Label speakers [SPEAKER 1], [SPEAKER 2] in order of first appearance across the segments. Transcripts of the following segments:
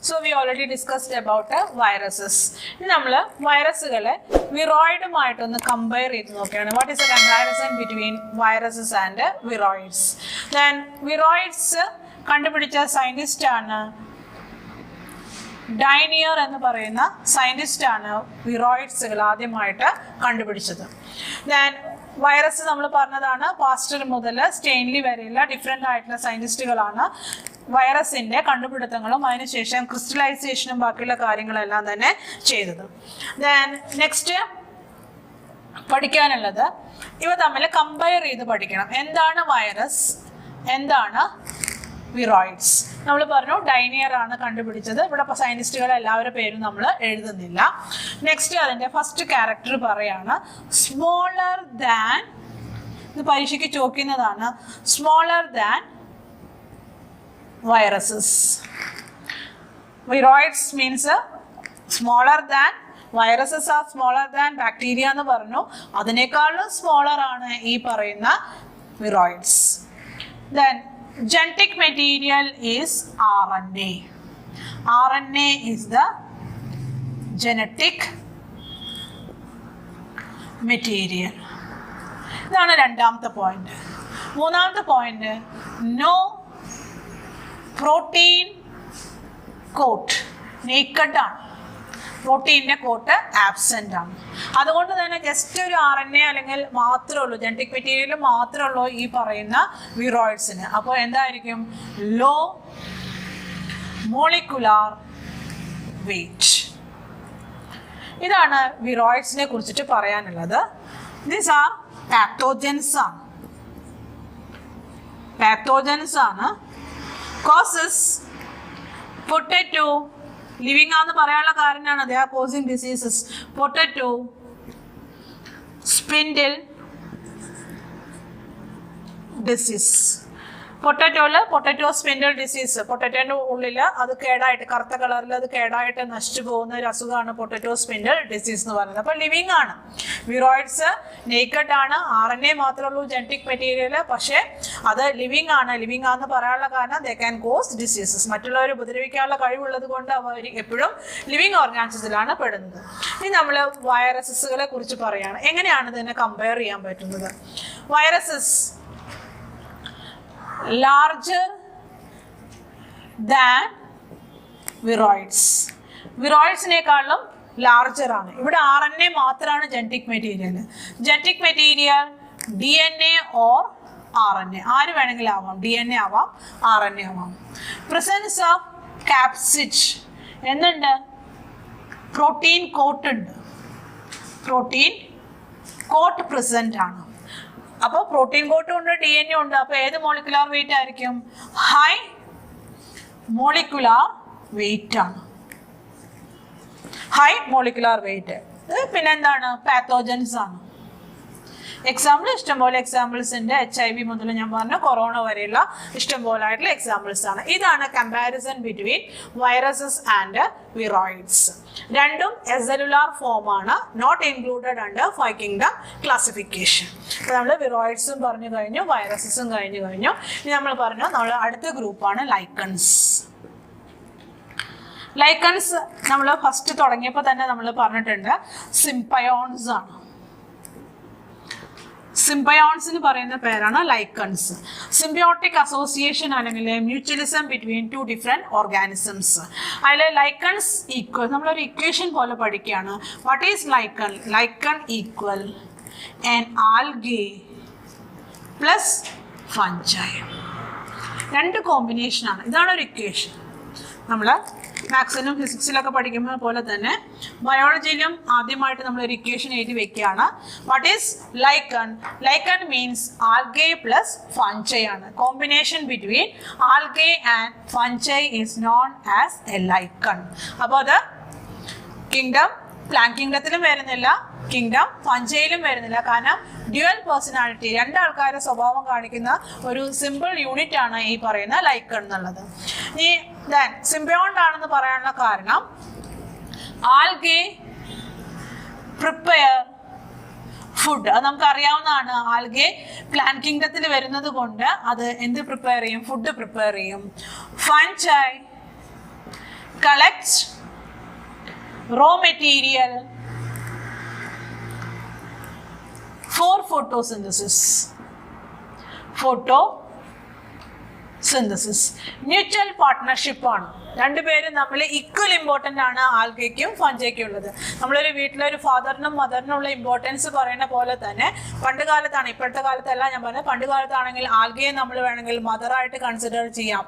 [SPEAKER 1] So we already discussed about viruses. Now we viruses viroid compare it. What is the comparison between viruses and viroids? Then viroids kandupidicha scientist aanu Dyneer എന്ന് പറയുന്ന scientist ആണ് വിറോയിഡ്സുകൾ ആദ്യമായിട്ട് കണ്ടുപിടിച്ചത്. Then virus നമ്മൾ പറഞ്ഞതാണ് pastor മുതൽ Stanley വരെയുള്ള different ആയിട്ടുള്ള സയന്റിസ്റ്റുകളാണ് വൈറസിന്റെ കണ്ടുപിടുത്തങ്ങളും അതിനുശേഷം ക്രിസ്റ്റലൈസേഷനും ബാക്കിയുള്ള കാര്യങ്ങളെല്ലാം തന്നെ ചെയ്തത്. Then നെക്സ്റ്റ് പഠിക്കാനുള്ളത് ഇവ തമ്മിൽ കമ്പയർ ചെയ്ത് പഠിക്കണം. എന്താണ് വൈറസ്, എന്താണ് വിറോയിഡ്സ്? നമ്മൾ പറഞ്ഞു ഡൈനിയർ ആണ് കണ്ടുപിടിച്ചത്. ഇവിടെ സയന്റിസ്റ്റുകൾ എല്ലാവരുടെ പേരും നമ്മൾ എഴുതുന്നില്ല. നെക്സ്റ്റ് അതിന്റെ ഫസ്റ്റ് ക്യാരക്ടർ പറയാണ് സ്മോളർ ദാൻ. ഇത് പരീക്ഷയ്ക്ക് ചോദിക്കുന്നതാണ്. Smaller than viruses. Viroids means smaller than, viruses are smaller than bacteria എന്ന് പറഞ്ഞു. അതിനേക്കാളും സ്മോളർ ആണ് ഈ പറയുന്ന viroids. Then genetic material is RNA. RNA is the genetic material. ഇതാണ് രണ്ടാമത്തെ പോയിന്റ്. മൂന്നാമത്തെ point no protein coat naked ആണ്. പ്രോട്ടീൻ്റെ കോട്ട് ആബ്സെൻ്റ് ആണ്. അതുകൊണ്ട് തന്നെ ജസ്റ്റ് ഒരു RNA അല്ലെങ്കിൽ മാത്രമേ ഉള്ളൂ, ജനറ്റിക് മെറ്റീരിയൽ മാത്രമേ ഉള്ളൂ ഈ പറയുന്ന വിറോയിഡ്സിന്. അപ്പോൾ എന്തായിരിക്കും? Low molecular weight. ഇതാണ് വിറോയിഡ്സിനെ കുറിച്ചിട്ട് പറയാനുള്ളത്. ദീസ് ആർ പാത്തോജൻസ് ആണ്. പാത്തോജൻസ് ആണ്. Causes potato living ആണെന്ന് പറയാനുള്ള കാരണമാണ് they are causing diseases. Potato, spindle disease. Potato spindle disease. പൊട്ടറ്റോൻ്റെ ഉള്ളിൽ അത് കേടായിട്ട് കറുത്ത കളറിൽ അത് കേടായിട്ട് നശിച്ചു പോകുന്ന ഒരു അസുഖമാണ് പൊട്ടറ്റോ സ്പിൻഡിൽ ഡിസീസ് എന്ന് പറയുന്നത്. അപ്പോൾ ലിവിങ് ആണ്. വിറോയിഡ്സ് നേക്കഡ് ആണ്. RNA മാത്രമേ ഉള്ളൂ ജനറ്റിക് മെറ്റീരിയൽ. പക്ഷേ അത് ലിവിങ് ആണ്. ലിവിങ് ആണെന്ന് പറയാനുള്ള കാരണം ദേ ക്യാൻ കോസ് ഡിസീസസ്. മറ്റുള്ളവരെ ഉപദ്രവിക്കാനുള്ള കഴിവുള്ളത് കൊണ്ട് അവർ എപ്പോഴും ലിവിങ് ഓർഗാനിസത്തിലാണ് പെടുന്നത്. ഇനി നമ്മൾ വൈറസസുകളെ കുറിച്ച് പറയുകയാണ്. എങ്ങനെയാണ് ഇതിനെ കമ്പയർ ചെയ്യാൻ പറ്റുന്നത്? Viruses larger than viroids. വിറോയിഡ്സിനേക്കാളും ലാർജർ ആണ്. ഇവിടെ RNA മാത്രമാണ് genetic material. Genetic material DNA or RNA ആര് വേണമെങ്കിലും ആവാം. DNA ആവാം, RNA ആവാം. പ്രസൻസ് ഓഫ് ക്യാപ്സിഡ് എന്നുണ്ട്? പ്രോട്ടീൻ കോട്ട് ഉണ്ട്. പ്രോട്ടീൻ കോട്ട് പ്രസന്റ് ആണ്. അപ്പോൾ പ്രോട്ടീൻ കോട്ടും ഉണ്ട്, DNA ഉണ്ട്. അപ്പോൾ ഏത് മോളിക്കുലാർ വെയിറ്റ് ആയിരിക്കും? ഹൈ മോളിക്കുലാർ വെയിറ്റ് ആണ്. High molecular weight. പിന്നെന്താണ്? പാത്തോജൻസ് ആണ്. എക്സാമ്പിൾ ഇഷ്ടംപോലെ എക്സാമ്പിൾസ് ഉണ്ട്. HIV മുതൽ ഞാൻ പറഞ്ഞു കൊറോണ വരെയുള്ള ഇഷ്ടംപോലെ ആയിട്ടുള്ള എക്സാമ്പിൾസ് ആണ്. ഇതാണ് comparison between viruses and viroids. രണ്ടും എസെല്ലുലാർ ഫോം ആണ്, not included under 5 kingdom classification. അപ്പോൾ നമ്മൾ വിറോയിഡ്സും പറഞ്ഞു കഴിഞ്ഞു, വൈറസസും കഴിഞ്ഞു. ഇനി നമ്മൾ പറഞ്ഞു നമ്മൾ അടുത്ത ഗ്രൂപ്പാണ് ലൈക്കൺസ്. ലൈക്കൺസ് നമ്മൾ ഫസ്റ്റ് തുടങ്ങിയപ്പോൾ തന്നെ നമ്മൾ പറഞ്ഞിട്ടുണ്ട് സിംപയോൺസ് ആണ്. സിംബയോൺസിന് പറയുന്ന പേരാണ് ലൈക്കൺസ്. സിംബയോട്ടിക് അസോസിയേഷൻ അല്ലെങ്കിൽ മ്യൂച്വലിസം ബിറ്റ്വീൻ 2 ഡിഫറെൻറ്റ് ഓർഗാനിസംസ്. അതിൽ ലൈക്കൺസ് ഈക്വൽ നമ്മളൊരു ഇക്വേഷൻ പോലെ പഠിക്കുകയാണ്. What is lichen? Lichen equal an algae plus fungi. രണ്ട് കോമ്പിനേഷനാണ്. ഇതാണ് ഒരു ഇക്വേഷൻ. നമ്മൾ മാത്സിലും ഫിസിക്സിലൊക്കെ പഠിക്കുന്ന പോലെ തന്നെ ബയോളജിയിലും ആദ്യമായിട്ട് നമ്മളൊരു ഇക്വേഷൻ എഴുതി വെക്കുകയാണ്. What is lichen? Lichen means algae plus fungi ആണ്. Combination between algae and fungi is known as a lichen. അപ്പോൾ അത് കിങ്ഡം പ്ലാന്റ് കിങ്ഡത്തിലും വരുന്നില്ല, കിങ്ഡം ഫഞ്ചയിലും വരുന്നില്ല. കാരണം ഡ്യുവൽ പേഴ്സണാലിറ്റി, രണ്ടാൾക്കാരുടെ സ്വഭാവം കാണിക്കുന്ന ഒരു സിമ്പിൾ യൂണിറ്റ് ആണ് ഈ പറയുന്ന ലൈക്കൺ എന്നുള്ളത്. ഈ സിംബയോണ്ട് ആണെന്ന് പറയാനുള്ള കാരണം ആൽഗേ പ്രിപ്പയർ ഫുഡ്. അത് നമുക്ക് അറിയാവുന്നതാണ്. ആൽഗേ പ്ലാന്റ് കിങ്ഡത്തിൽ വരുന്നത് കൊണ്ട് അത് എന്ത് പ്രിപ്പയർ ചെയ്യും? ഫുഡ് പ്രിപ്പയർ ചെയ്യും. Fungi collects raw material for photosynthesis. Mutual partnership ആണ്. രണ്ടുപേരും നമ്മൾ ഈക്വൽ ഇമ്പോർട്ടൻ്റ് ആണ് ആൽഗയ്ക്കും ഫഞ്ചയ്ക്കും ഉള്ളത്. നമ്മളൊരു വീട്ടിലൊരു ഫാദറിനും മദറിനുള്ള ഇമ്പോർട്ടൻസ് പറയുന്ന പോലെ തന്നെ പണ്ട് കാലത്താണ്, ഇപ്പോഴത്തെ കാലത്തല്ല ഞാൻ പറഞ്ഞത്, പണ്ട് കാലത്താണെങ്കിൽ ആൽഗയെ നമ്മൾ വേണമെങ്കിൽ മദറായിട്ട് കൺസിഡർ ചെയ്യാം.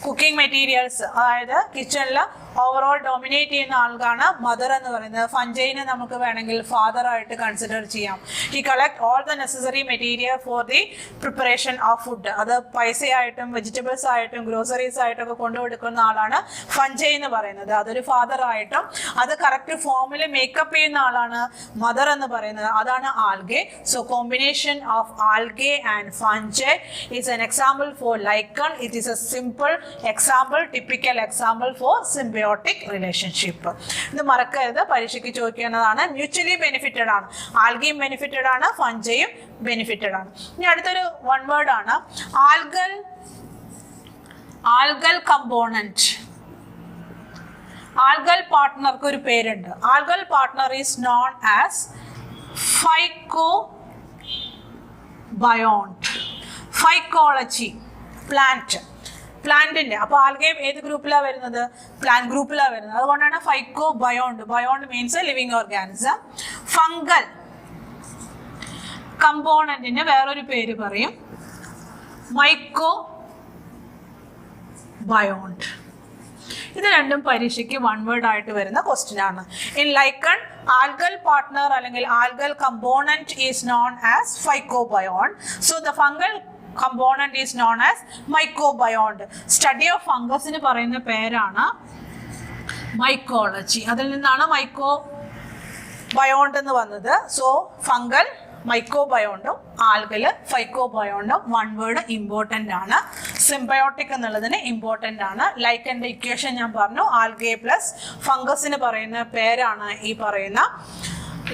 [SPEAKER 1] കുക്കിംഗ് മെറ്റീരിയൽസ്, അതായത് കിച്ചണിൽ ഓവറോൾ ഡോമിനേറ്റ് ചെയ്യുന്ന ആൾക്കാണ് മദർ എന്ന് പറയുന്നത്. ഫഞ്ചൈനെ നമുക്ക് വേണമെങ്കിൽ ഫാദർ ആയിട്ട് കൺസിഡർ ചെയ്യാം. He collect all the necessary material for the preparation of food. അത് പൈസയായിട്ടും വെജിറ്റബിൾസ് ആയിട്ടും ഗ്രോസറീസ് ആയിട്ടും ഒക്കെ കൊണ്ടുകൊടുക്കുന്ന ആളാണ് ഫഞ്ചൈ എന്ന് പറയുന്നത്. അതൊരു ഫാദർ ആയിട്ടും അത് കറക്റ്റ് ഫോമിൽ മേക്കപ്പ് ചെയ്യുന്ന ആളാണ് മദർ എന്ന് പറയുന്നത്. അതാണ് algae. So combination of algae and fungi is N example for lichen. It is A simple example, typical example for symbiotic relationship. ഇത് മറക്കരുത്, പരീക്ഷയ്ക്ക് ചോദിക്കുന്നതാണ്. മ്യൂച്വലി ബെനിഫിറ്റഡ് ആണ്, ആൽഗയും ബെനിഫിറ്റഡ് ആണ്, ഫഞ്ചയും ബെനിഫിറ്റഡ് ആണ്. ഇനി അടുത്തൊരു വൺ വേർഡ് ആണ് ആൽഗൽ കമ്പോണന്റ്. ആൽഗൽ പാർട്ട്ണർക്ക് ഒരു പേരുണ്ട്. Algal partner is known as phycobiont. Phycology, പ്ലാന്റിന്റെ. അപ്പോൾ ആൽഗയും ഏത് ഗ്രൂപ്പിലാണ് വരുന്നത്? പ്ലാന്റ് ഗ്രൂപ്പിലാണ് വരുന്നത്. അതുകൊണ്ടാണ് ഫൈക്കോബയോണ്ട്. Beyond means living organism. Fungal കമ്പോണന്റിന് വേറൊരു പേര് പറയും, മൈക്കോബയോണ്ട്. ഇത് രണ്ടും പരീക്ഷയ്ക്ക് വൺ വേർഡ് ആയിട്ട് വരുന്ന ക്വസ്റ്റ്യൻ ആണ്. ഇൻ ലൈക്കൺ, ആൽഗൽ പാർട്ട്ണർ അല്ലെങ്കിൽ algal component is known as phycobiont. So the fungal component is known as mycobiote. Study of fungus ന് പറയുന്ന പേരാണ് മൈക്കോളജി. അതിൽ നിന്നാണ് മൈക്കോബയോണ്ട് എന്ന് വന്നത്. സോ ഫംഗൽ മൈക്കോബയോണ്ടും ആൽഗല് ഫൈക്കോബയോണ്ടും വൺ വേർഡ് ഇമ്പോർട്ടൻ്റ് ആണ്. സിംബയോട്ടിക് എന്നുള്ളതിന് ഇമ്പോർട്ടൻ്റ് ആണ്. ലൈക്കൻ്റെ ഇക്വേഷൻ ഞാൻ പറഞ്ഞു. ആൽഗെ പ്ലസ് ഫംഗസിന് പറയുന്ന പേരാണ് ഈ പറയുന്ന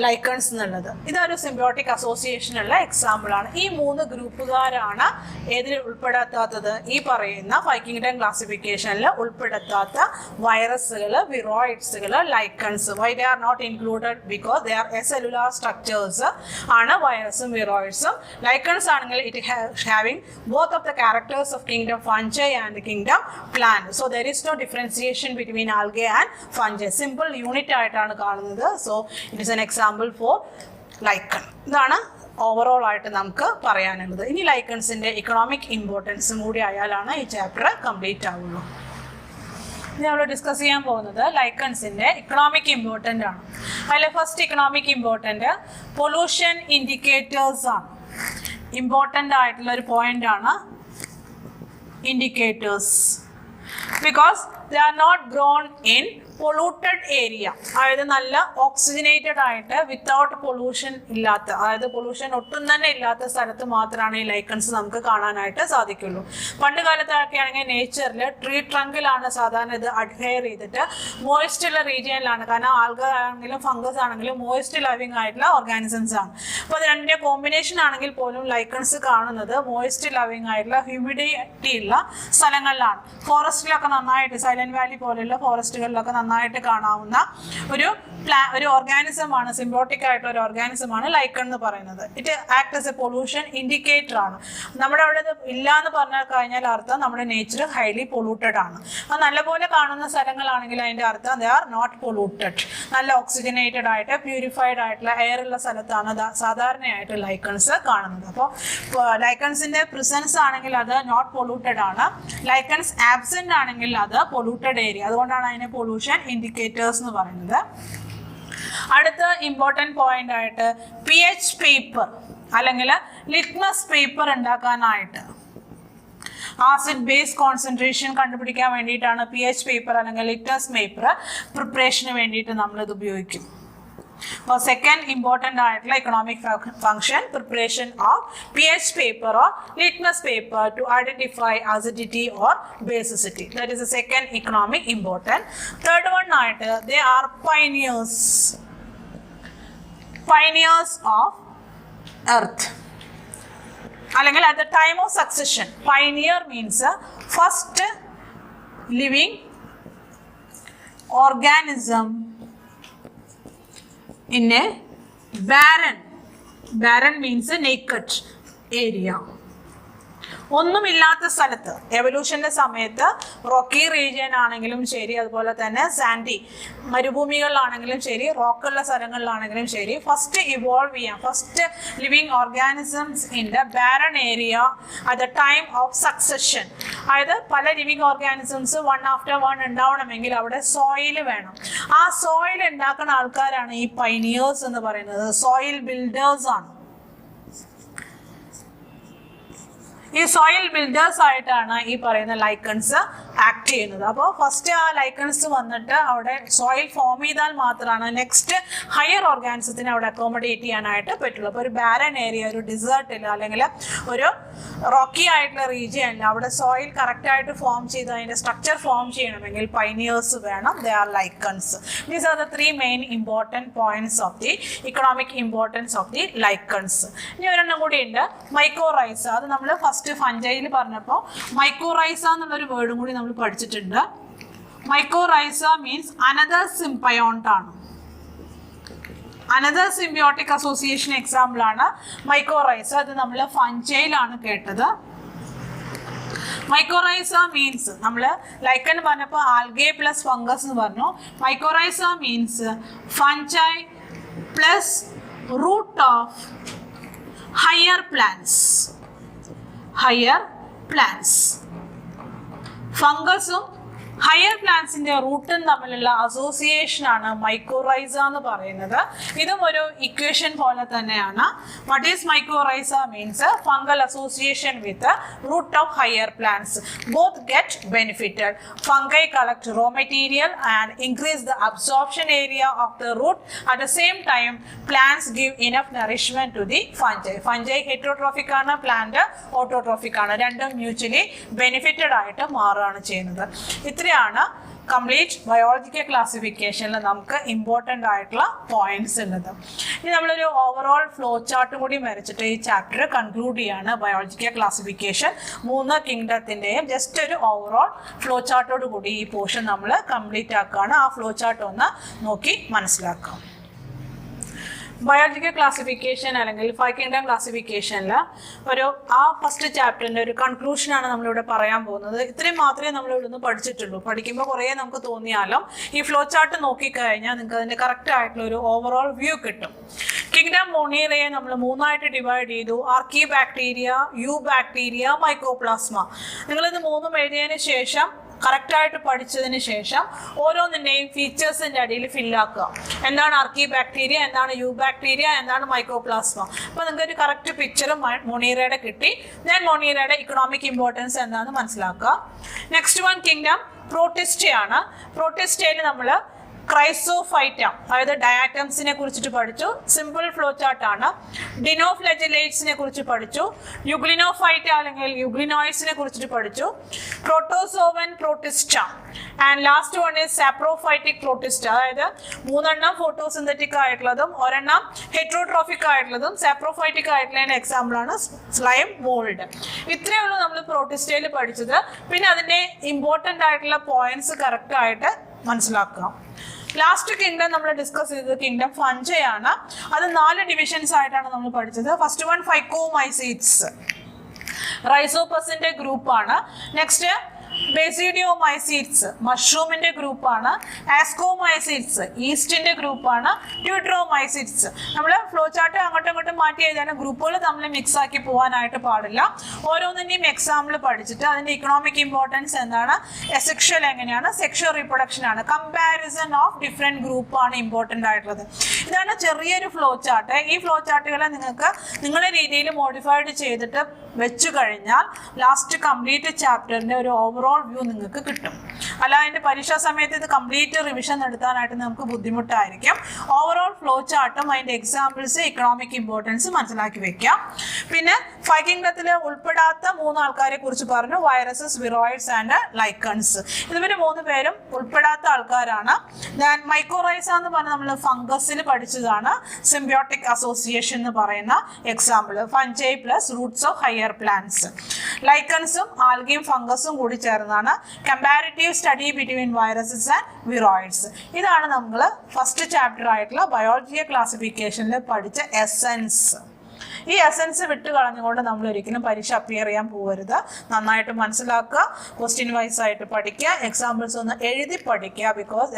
[SPEAKER 1] ലൈക്കൺസ് എന്നുള്ളത്. ഇതൊരു സിംബയോട്ടിക് അസോസിയേഷനുള്ള എക്സാമ്പിൾ ആണ്. ഈ മൂന്ന് ഗ്രൂപ്പുകാരാണ് ഏതിൽ ഉൾപ്പെടുത്താത്തത്? ഈ പറയുന്ന ഫൈക്കിംഗ്ടൺ ക്ലാസിഫിക്കേഷനിൽ ഉൾപ്പെടുത്താത്ത വൈറസുകൾ, വിറോയിഡ്സുകൾ, lichens. Why they are not included? Because they are acellular structures ആണ് വൈറസും വിറോയിഡ്സും. ലൈക്കൺസ് ആണെങ്കിൽ it having both of the characters of kingdom fungi and kingdom plant. So there is no differentiation between algae and fungi. Simple unit ആയിട്ടാണ് കാണുന്നത്. So it is an example for lichen. ഇതാണ് overall ആയിട്ട് നമുക്ക് പറയാനുള്ളത്. ഇനി ലൈക്കൺസിന്റെ economic ഇമ്പോർട്ടൻസും കൂടി ആയാലാണ് ഈ chapter complete ആവുള്ളൂ. ഇനി നമ്മൾ ഡിസ്കസ് ചെയ്യാൻ പോകുന്നത് ലൈക്കൺസിന്റെ ഇക്കണോമിക് ഇമ്പോർട്ടൻ്റ് ആണ്. അതിൽ first economic important pollution indicators ആണ്. ഇമ്പോർട്ടൻ്റ് ആയിട്ടുള്ള ഒരു പോയിന്റ് ആണ് indicators. Because they are not grown in polluted area, അതായത് നല്ല ഓക്സിജനേറ്റഡ് ആയിട്ട് വിത്തൗട്ട് പൊല്യൂഷൻ ഇല്ലാത്ത, അതായത് പൊല്യൂഷൻ ഒട്ടും തന്നെ ഇല്ലാത്ത സ്ഥലത്ത് മാത്രമാണ് ഈ ലൈക്കൺസ് നമുക്ക് കാണാനായിട്ട് സാധിക്കുള്ളൂ. പണ്ട് കാലത്തൊക്കെ ആണെങ്കിൽ നേച്ചറിൽ ട്രീ ട്രങ്കിലാണ് സാധാരണ ഇത് അഡ്ഹെയർ ചെയ്തിട്ട് മോയിസ്റ്റുള്ള റീജിയനിലാണ്. കാരണം ആൽഗ ആണെങ്കിലും ഫംഗസ് ആണെങ്കിലും മോയിസ്റ്റ് ലവിങ് ആയിട്ടുള്ള ഓർഗാനിസംസ് ആണ്. അപ്പോൾ അത് രണ്ടിൻ്റെ കോമ്പിനേഷൻ ആണെങ്കിൽ പോലും ലൈക്കൺസ് കാണുന്നത് മോയിസ്റ്റ് ലവിങ് ആയിട്ടുള്ള ഹ്യൂമിഡിറ്റി ഉള്ള സ്ഥലങ്ങളിലാണ്. ഫോറസ്റ്റിലൊക്കെ നന്നായിട്ട്, സൈലന്റ് വാലി പോലെയുള്ള ഫോറസ്റ്റുകളിലൊക്കെ നന്നായിട്ട് കാണാവുന്ന ഒരു ഓർഗാനിസമാണ്, സിംബയോട്ടിക് ആയിട്ടുള്ള ഒരു ഓർഗാനിസമാണ് ലൈക്കൺ എന്ന് പറയുന്നത്. It act as A pollution indicator ആണ്. നമ്മുടെ അവിടെ ഇല്ല എന്ന് പറഞ്ഞാൽ കഴിഞ്ഞാൽ അർത്ഥം നമ്മുടെ നേച്ചർ ഹൈലി പൊല്യൂട്ടഡ് ആണ്. അത് നല്ലപോലെ കാണുന്ന സ്ഥലങ്ങളാണെങ്കിൽ അതിൻ്റെ അർത്ഥം ദേ ആർ നോട്ട് പൊല്യൂട്ടഡ്. നല്ല ഓക്സിജനേറ്റഡ് ആയിട്ട് പ്യൂരിഫൈഡ് ആയിട്ടുള്ള എയർ ഉള്ള സ്ഥലത്താണ് സാധാരണയായിട്ട് ലൈക്കൺസ് കാണുന്നത്. അപ്പോൾ ലൈക്കൺസിന്റെ പ്രിസൻസ് ആണെങ്കിൽ അത് നോട്ട് പൊല്യൂട്ടഡ് ആണ്. ലൈക്കൺസ് ആബ്സെന്റ് ആണെങ്കിൽ അത് പൊല്യൂട്ടഡ് ഏരിയ. അതുകൊണ്ടാണ് അതിനെ പൊല്യൂഷൻ ഇൻഡിക്കേറ്റേഴ്സ് എന്ന് പറയുന്നത്. അടുത്ത ഇമ്പോർട്ടൻറ്റ് പോയിന്റ് ആയിട്ട് pH പേപ്പർ അല്ലെങ്കിൽ ലിറ്റ്മസ് പേപ്പർ ഉണ്ടാക്കാനായിട്ട് ആസിഡ് ബേസ് കോൺസെൻട്രേഷൻ കണ്ടുപിടിക്കാൻ വേണ്ടിയിട്ടാണ് pH പേപ്പർ അല്ലെങ്കിൽ ലിറ്റ്മസ് പേപ്പർ പ്രിപ്പറേഷന് വേണ്ടിയിട്ട് നമ്മളിത് ഉപയോഗിക്കും. For second important economic function, preparation of pH paper or litmus paper to identify acidity or basicity. That is the second economic important. Third one, they are pioneers of earth. അല്ലെങ്കിൽ at the time of succession, pioneer means first living organism in a barren means a naked area. ഒന്നുമില്ലാത്ത സ്ഥലത്ത് എവല്യൂഷന്റെ സമയത്ത് Rocky region ആണെങ്കിലും ശരി, അതുപോലെ തന്നെ Sandy മരുഭൂമികളിലാണെങ്കിലും ശരി, റോക്കുള്ള സ്ഥലങ്ങളിലാണെങ്കിലും ശരി, ഫസ്റ്റ് ഇവോൾവ് ചെയ്യാം, first living organisms in the barren area at the time of succession. അതായത് പല living organisms one after one ഉണ്ടാവണമെങ്കിൽ അവിടെ സോയിൽ വേണം. ആ സോയിൽ ഉണ്ടാക്കുന്ന ആൾക്കാരാണ് ഈ പൈനിയേഴ്സ് എന്ന് പറയുന്നത്, സോയിൽ ബിൽഡേഴ്സ് ആണ്. ഈ സോയിൽ ബിൽഡേഴ്സ് ആയിട്ടാണ് ഈ പറയുന്ന ലൈക്കൺസ് ആക്ട് ചെയ്യുന്നത്. അപ്പോൾ ഫസ്റ്റ് ആ ലൈക്കൺസ് വന്നിട്ട് അവിടെ സോയിൽ ഫോം ചെയ്താൽ മാത്രമാണ് നെക്സ്റ്റ് ഹയർ ഓർഗാനിസത്തിന് അവിടെ അക്കോമഡേറ്റ് ചെയ്യാനായിട്ട് പറ്റുള്ളൂ. അപ്പോൾ ഒരു ബാരൻ ഏരിയ, ഒരു ഡിസേർട്ടിൽ അല്ലെങ്കിൽ ഒരു റോക്കി ആയിട്ടുള്ള റീജിയനിൽ അവിടെ സോയിൽ കറക്റ്റായിട്ട് ഫോം ചെയ്ത് അതിൻ്റെ സ്ട്രക്ചർ ഫോം ചെയ്യണമെങ്കിൽ പൈനിയേഴ്സ് വേണം. They are lichens. These are the 3 main important points of the economic importance of the lichens. ഇനി ഒരെണ്ണം കൂടി ഉണ്ട്, മൈക്കോറൈസ. അത് നമ്മൾ ഫസ്റ്റ് ഫഞ്ചൈയിൽ പറഞ്ഞപ്പോൾ മൈക്കോറൈസ എന്നുള്ളൊരു വേർഡും കൂടി നമ്മൾ പഠിച്ചിട്ടുണ്ട്. മൈക്കോറൈസ മീൻസ് അനദർ സിംബയോണ്ട് ആണ്. അനദർ സിംബിയോട്ടിക് അസോസിയേഷൻ എക്സാമ്പിൾ ആണ് മൈക്കോറൈസ. അത് നമ്മൾ ഫഞ്ചൈയിലാണ് കേട്ടത്. മൈക്കോറൈസ മീൻസ് നമ്മൾ ലൈക്കൺ പറഞ്ഞപ്പോൾ ആൽഗെ പ്ലസ് ഫംഗസ് എന്ന് പറഞ്ഞു. Mycorrhiza means fungi plus root of higher plants. Higher plants, ഫംഗസും ഹയർ പ്ലാന്റ്സിന്റെ റൂട്ടും തമ്മിലുള്ള അസോസിയേഷൻ ആണ് മൈക്കോറൈസ എന്ന് പറയുന്നത്. ഇതും ഒരു ഇക്വേഷൻ പോലെ തന്നെയാണ്. What is mycorrhiza means fungal association with root of higher plants. Both get benefited. Fungi collect raw material and increase the absorption area of the root. At the same time plants give enough nourishment to the fungi. Fungi heterotrophic ആണ്, plant autotrophic ആണ്. രണ്ടും mutually benefited ആയിട്ട് മാറുകയാണ് ചെയ്യുന്നത്. ഇത്രയാണ് complete biological ക്ലാസിഫിക്കേഷനിൽ നമുക്ക് important ആയിട്ടുള്ള points ഉള്ളത്. ഇനി നമ്മളൊരു ഓവറോൾ ഫ്ലോ ചാർട്ട് കൂടി വരച്ചിട്ട് ഈ ചാപ്റ്റർ കൺക്ലൂഡ് ചെയ്യാണ്. ബയോളജിക്കൽ ക്ലാസിഫിക്കേഷൻ 3 കിങ്ഡത്തിൻ്റെയും ജസ്റ്റ് ഒരു ഓവറോൾ ഫ്ലോ ചാർട്ടോട് കൂടി ഈ പോർഷൻ നമ്മൾ കംപ്ലീറ്റ് ആക്കുകയാണ്. ആ ഫ്ലോ ചാർട്ട് ഒന്ന് നോക്കി മനസ്സിലാക്കാം. ബയോളജിക്കൽ ക്ലാസിഫിക്കേഷൻ അല്ലെങ്കിൽ 5 കിങ്ഡം ക്ലാസിഫിക്കേഷനിൽ ആ ഫസ്റ്റ് ചാപ്റ്ററിൻ്റെ ഒരു കൺക്ലൂഷനാണ് നമ്മളിവിടെ പറയാൻ പോകുന്നത്. ഇത്രയും മാത്രമേ നമ്മൾ ഇവിടെ നിന്ന് പഠിച്ചിട്ടുള്ളൂ. പഠിക്കുമ്പോൾ കുറേ നമുക്ക് തോന്നിയാലും ഈ ഫ്ലോ ചാർട്ട് നോക്കിക്കഴിഞ്ഞാൽ നിങ്ങൾക്ക് അതിൻ്റെ കറക്റ്റ് ആയിട്ടുള്ള ഒരു ഓവറോൾ വ്യൂ കിട്ടും. കിങ്ഡം മൊണീറയെ നമ്മൾ 3ആയിട്ട് ഡിവൈഡ് ചെയ്തു. ആർക്കി ബാക്ടീരിയ, യു ബാക്ടീരിയ, മൈക്കോപ്ലാസ്മ. നിങ്ങളിത് 3ഉം എഴുതിയതിന് ശേഷം കറക്റ്റായിട്ട് പഠിച്ചതിന് ശേഷം ഓരോന്നിൻ്റെയും ഫീച്ചേഴ്സിൻ്റെ അടിയിൽ ഫില്ലാക്കുക. എന്താണ് ആർക്കി ബാക്ടീരിയ, എന്താണ് യു ബാക്ടീരിയ, എന്താണ് മൈക്കോപ്ലാസ്മ. അപ്പോൾ നിങ്ങൾക്ക് ഒരു കറക്റ്റ് പിക്ചറും മൊണീറയുടെ കിട്ടി. ഞാൻ മൊണീറയുടെ ഇക്കണോമിക് ഇമ്പോർട്ടൻസ് എന്താണെന്ന് മനസ്സിലാക്കുക. നെക്സ്റ്റ് വൺ കിങ്ഡം പ്രോട്ടിസ്റ്റയാണ്. പ്രോട്ടിസ്റ്റയിൽ നമ്മൾ ക്രൈസോഫൈറ്റ അതായത് ഡയാറ്റംസിനെ കുറിച്ചിട്ട് പഠിച്ചു. സിമ്പിൾ ഫ്ലോ ചാർട്ട് ആണ്. ഡിനോഫ്ലെജലേറ്റ്സിനെ കുറിച്ച് പഠിച്ചു. യുഗ്ലിനോഫൈറ്റ അല്ലെങ്കിൽ യുഗ്ലിനോയിഡ്സിനെ കുറിച്ചിട്ട് പഠിച്ചു. Protozoan protista and last one is saprophytic protista. അതായത് 3 ഫോട്ടോസിന്തറ്റിക് ആയിട്ടുള്ളതും 1 ഹെറ്ററോട്രോഫിക് ആയിട്ടുള്ളതും സാപ്രോഫൈറ്റിക് ആയിട്ടുള്ള എക്സാമ്പിൾ ആണ് സ്ലൈം മോൾഡ്. ഇത്രയേ ഉള്ളൂ നമ്മൾ പ്രോട്ടിസ്റ്റയിൽ പഠിച്ചത്. പിന്നെ അതിൻ്റെ ഇമ്പോർട്ടൻ്റ് ആയിട്ടുള്ള പോയിന്റ്സ് കറക്റ്റ് ആയിട്ട് മനസ്സിലാക്കുക. ലാസ്റ്റ് കിങ്ഡം നമ്മൾ ഡിസ്കസ് ചെയ്തത് കിങ്ഡം ഫഞ്ചൈ ആണ്. അത് 4 ഡിവിഷൻസ് ആയിട്ടാണ് നമ്മൾ പഠിച്ചത്. ഫസ്റ്റ് വൺ ഫൈക്കോമൈസീറ്റ്സ്, റൈസോപ്പസിന്റെ ഗ്രൂപ്പാണ്. നെക്സ്റ്റ് ബേസിഡിയോമൈസീറ്റ്സ്, മഷ്റൂമിന്റെ ഗ്രൂപ്പാണ്. ആസ്കോമൈസീറ്റ്സ്, ഈസ്റ്റിന്റെ ഗ്രൂപ്പാണ്. ട്യൂട്രോമൈസീറ്റ്സ്. നമ്മൾ ഫ്ലോ ചാർട്ട് അങ്ങോട്ടും ഇങ്ങോട്ടും മാറ്റി എഴുതാനും ഗ്രൂപ്പുകൾ തമ്മിൽ മിക്സ് ആക്കി പോകാനായിട്ട് പാടില്ല. ഓരോന്നിൻ്റെയും എക്സാമ്പിൾ പഠിച്ചിട്ട് അതിന്റെ ഇക്കണോമിക് ഇമ്പോർട്ടൻസ് എന്താണ്, എസെക്ഷൽ എങ്ങനെയാണ്, സെക്ഷൽ റീപ്രൊഡക്ഷൻ ആണ്, കമ്പാരിസൺ ഓഫ് ഡിഫറെന്റ് ഗ്രൂപ്പാണ് ഇമ്പോർട്ടൻ്റ് ആയിട്ടുള്ളത്. ഇതാണ് ചെറിയൊരു ഫ്ലോ ചാർട്ട്. ഈ ഫ്ലോ ചാർട്ടുകളെ നിങ്ങൾക്ക് നിങ്ങളുടെ രീതിയിൽ മോഡിഫൈഡ് ചെയ്തിട്ട് വെച്ചു കഴിഞ്ഞാൽ ലാസ്റ്റ് കംപ്ലീറ്റ് ചാപ്റ്ററിന്റെ ഒരു ഓവറോൾ വ്യൂ നിങ്ങൾക്ക് കിട്ടും. അല്ല അതിന്റെ പരീക്ഷാ സമയത്ത് ഇത് കംപ്ലീറ്റ് റിവിഷൻ നടത്താനായിട്ട് നമുക്ക് ബുദ്ധിമുട്ടായിരിക്കും. ഓവറോൾ ഫ്ലോ ചാർട്ടും അതിന്റെ എക്സാമ്പിൾസ്, ഇക്കണോമിക് ഇമ്പോർട്ടൻസ് മനസ്സിലാക്കി വെക്കാം. പിന്നെ 5 കിങ്ഡത്തിൽ ഉൾപ്പെടാത്ത 3 ആൾക്കാരെ കുറിച്ച് പറഞ്ഞു, വൈറസസ്, വിറോയിഡ്സ് ആൻഡ് ലൈക്കൺസ്. ഇതുവരെ 3 പേരും ഉൾപ്പെടാത്ത ആൾക്കാരാണ്. ഞാൻ മൈക്കോറൈസ എന്ന് പറഞ്ഞാൽ നമ്മൾ ഫംഗസിൽ പഠിച്ചതാണ്. സിംബിയോട്ടിക് അസോസിയേഷൻ എന്ന് പറയുന്ന example, fungi plus roots of higher plants. ലൈക്കൺസും ആൽഗയും ഫംഗസും കൂടി ചേർന്ന് വരുന്നതാണ് comparative study between viruses and viroids. ഇതാണ് നമ്മൾ ഫസ്റ്റ് ചാപ്റ്റർ ആയിട്ടുള്ള ബയോളജി ക്ലാസിഫിക്കേഷനിൽ പഠിച്ച എസെൻസ്. ഈ എസെൻസ് വിട്ട് കളഞ്ഞുകൊണ്ട് നമ്മൾ ഒരിക്കലും പരീക്ഷ അപ്പിയർ ചെയ്യാൻ പോകരുത്. നന്നായിട്ട് മനസ്സിലാക്കുക, ക്വസ്റ്റ്യൻ വൈസ് ആയിട്ട് പഠിക്കുക, എക്സാമ്പിൾസ് ഒന്ന് എഴുതി പഠിക്കുക. ബിക്കോസ്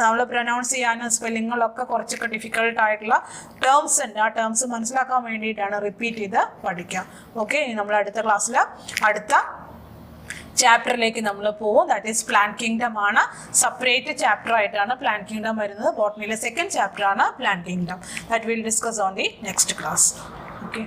[SPEAKER 1] നമ്മൾ പ്രൊനൗൺസ് ചെയ്യാനും സ്പെല്ലിങ്ങുകളൊക്കെ കുറച്ചൊക്കെ ഡിഫിക്കൽട്ട് ആയിട്ടുള്ള ടേംസ് ഉണ്ട്. ആ ടേംസ് മനസ്സിലാക്കാൻ വേണ്ടിയിട്ടാണ് റിപ്പീറ്റ് ചെയ്ത് പഠിക്കുക. ഓക്കെ, നമ്മൾ അടുത്ത ക്ലാസ്സിൽ അടുത്ത ചാപ്റ്ററിലേക്ക് നമ്മൾ പോകും. ദാറ്റ് ഈസ് പ്ലാന്റ് കിങ്ഡം ആണ്. സെപ്പറേറ്റ് ചാപ്റ്റർ ആയിട്ടാണ് പ്ലാന്റ് കിങ്ഡം വരുന്നത്. ബോട്ടണിയിലെ സെക്കൻഡ് ചാപ്റ്റർ ആണ് plant kingdom. That will discuss on the next class. Okay.